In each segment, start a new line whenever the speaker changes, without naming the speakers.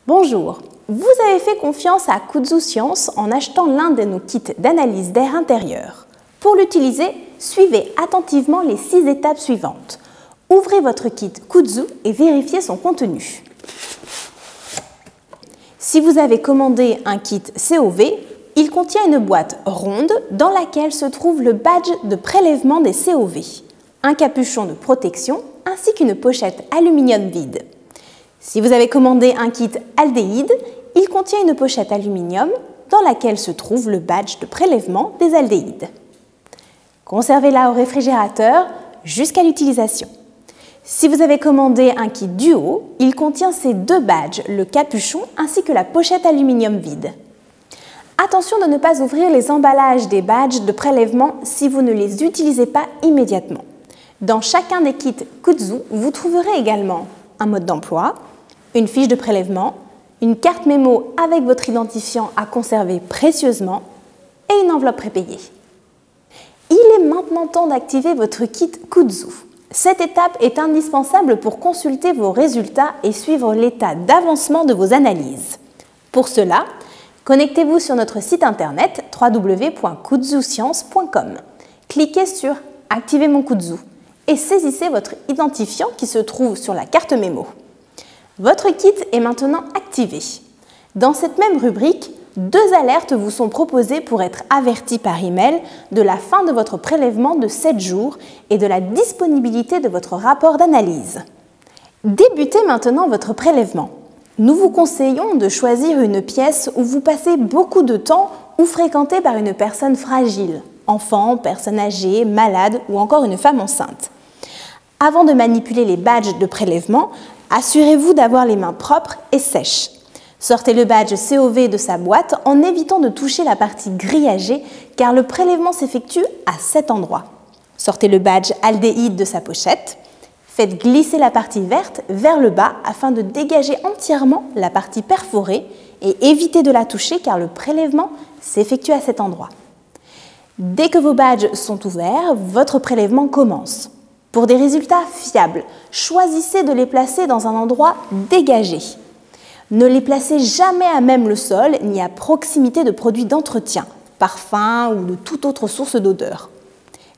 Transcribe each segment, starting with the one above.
Bonjour, vous avez fait confiance à Kudzu Science en achetant l'un de nos kits d'analyse d'air intérieur. Pour l'utiliser, suivez attentivement les 6 étapes suivantes. Ouvrez votre kit Kudzu et vérifiez son contenu. Si vous avez commandé un kit COV, il contient une boîte ronde dans laquelle se trouve le badge de prélèvement des COV, un capuchon de protection ainsi qu'une pochette aluminium vide. Si vous avez commandé un kit aldéhyde, il contient une pochette aluminium dans laquelle se trouve le badge de prélèvement des aldéhydes. Conservez-la au réfrigérateur jusqu'à l'utilisation. Si vous avez commandé un kit duo, il contient ces 2 badges, le capuchon ainsi que la pochette aluminium vide. Attention de ne pas ouvrir les emballages des badges de prélèvement si vous ne les utilisez pas immédiatement. Dans chacun des kits Kudzu, vous trouverez également un mode d'emploi, une fiche de prélèvement, une carte mémo avec votre identifiant à conserver précieusement et une enveloppe prépayée. Il est maintenant temps d'activer votre kit Kudzu. Cette étape est indispensable pour consulter vos résultats et suivre l'état d'avancement de vos analyses. Pour cela, connectez-vous sur notre site internet www.kudzuscience.com. Cliquez sur « Activer mon Kudzu » et saisissez votre identifiant qui se trouve sur la carte mémo. Votre kit est maintenant activé. Dans cette même rubrique, 2 alertes vous sont proposées pour être avertis par email de la fin de votre prélèvement de 7 jours et de la disponibilité de votre rapport d'analyse. Débutez maintenant votre prélèvement. Nous vous conseillons de choisir une pièce où vous passez beaucoup de temps ou fréquentée par une personne fragile, enfant, personne âgée, malade ou encore une femme enceinte. Avant de manipuler les badges de prélèvement, assurez-vous d'avoir les mains propres et sèches. Sortez le badge COV de sa boîte en évitant de toucher la partie grillagée car le prélèvement s'effectue à cet endroit. Sortez le badge aldéhyde de sa pochette. Faites glisser la partie verte vers le bas afin de dégager entièrement la partie perforée et évitez de la toucher car le prélèvement s'effectue à cet endroit. Dès que vos badges sont ouverts, votre prélèvement commence. Pour des résultats fiables, choisissez de les placer dans un endroit dégagé. Ne les placez jamais à même le sol ni à proximité de produits d'entretien, parfums ou de toute autre source d'odeur.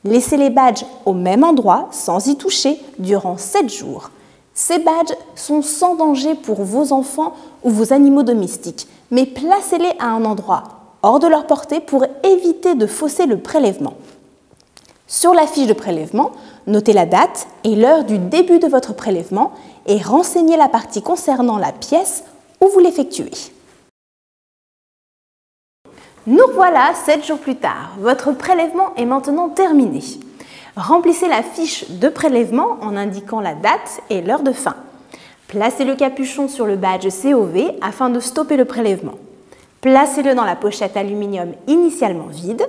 Laissez les badges au même endroit sans y toucher durant 7 jours. Ces badges sont sans danger pour vos enfants ou vos animaux domestiques, mais placez-les à un endroit hors de leur portée pour éviter de fausser le prélèvement. Sur la fiche de prélèvement, notez la date et l'heure du début de votre prélèvement et renseignez la partie concernant la pièce où vous l'effectuez. Nous voilà 7 jours plus tard. Votre prélèvement est maintenant terminé. Remplissez la fiche de prélèvement en indiquant la date et l'heure de fin. Placez le capuchon sur le badge COV afin de stopper le prélèvement. Placez-le dans la pochette aluminium initialement vide.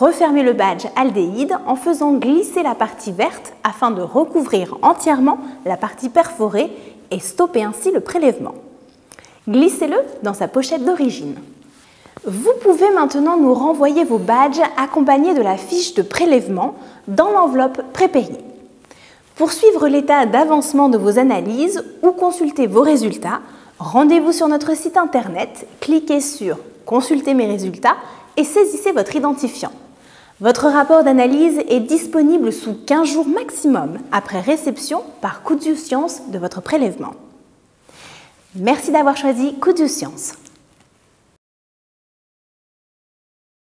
Refermez le badge aldéhyde en faisant glisser la partie verte afin de recouvrir entièrement la partie perforée et stopper ainsi le prélèvement. Glissez-le dans sa pochette d'origine. Vous pouvez maintenant nous renvoyer vos badges accompagnés de la fiche de prélèvement dans l'enveloppe prépayée. Pour suivre l'état d'avancement de vos analyses ou consulter vos résultats, rendez-vous sur notre site internet, cliquez sur « Consulter mes résultats » et saisissez votre identifiant. Votre rapport d'analyse est disponible sous 15 jours maximum après réception par Kudzu Science de votre prélèvement. Merci d'avoir choisi Kudzu Science.